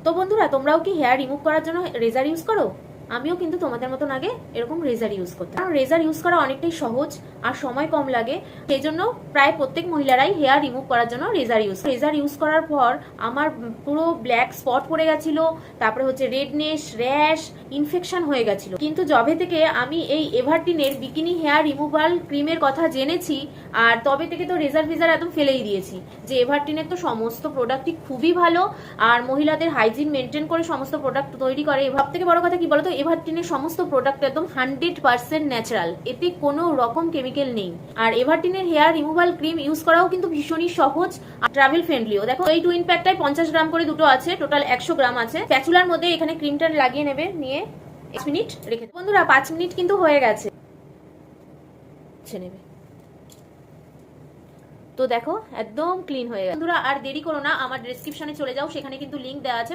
তো বন্ধুরা, তোমরাও কি হেয়ার রিমুভ করার জন্য রেজার ইউজ করো? আমিও কিন্তু তোমাদের মতন আগে এরকম রেজার ইউজ করতাম, কারণ রেজার ইউজ করা অনেকটাই সহজ আর সময় কম লাগে। সেই জন্য প্রায় প্রত্যেক মহিলারাই হেয়ার রিমুভ করার জন্য রেজার ইউজ করার পর আমার পুরো ব্ল্যাক স্পট পড়ে গেছিল, তারপরে হচ্ছে রেডনেস, র্যাশ, ইনফেকশন হয়ে গেছিল। কিন্তু যবে থেকে আমি এই এভারটিনের বিকিনি হেয়ার রিমুভাল ক্রিমের কথা জেনেছি, আর তবে থেকে তো রেজার একদম ফেলেই দিয়েছি যে এভারটিনের তো সমস্ত প্রোডাক্টই খুবই ভালো, আর মহিলাদের হাইজিন মেনটেন করে সমস্ত প্রোডাক্ট তৈরি করে। সব থেকে বড় কথা কি বলতো, এভারটিনের সমস্ত প্রোডাক্ট একদম 100% ন্যাচারাল, এতে কোনো রকম কেমিক্যাল নেই। আর এভারটিনের হেয়ার রিমুভাল ক্রিম ইউজ করাও কিন্তু ভীষণই সহজ আর ট্রাভেল ফ্রেন্ডলিও। দেখো এই টুইন প্যাকটায় 50 গ্রাম করে দুটো আছে, টোটাল 100 গ্রাম আছে। স্প্যাচুলার মধ্যে এখানে ক্রিমটা লাগিয়ে নেবে, নিয়ে 5 মিনিট রেখে বন্ধুরা 5 মিনিট কিন্তু হয়ে গেছে নেবে। তো দেখো একদম ক্লিন হয়ে গেছে বন্ধুরা। আর দেরি করো না, আমার ডেসক্রিপশনে চলে যাও, সেখানে কিন্তু লিংক দেওয়া আছে।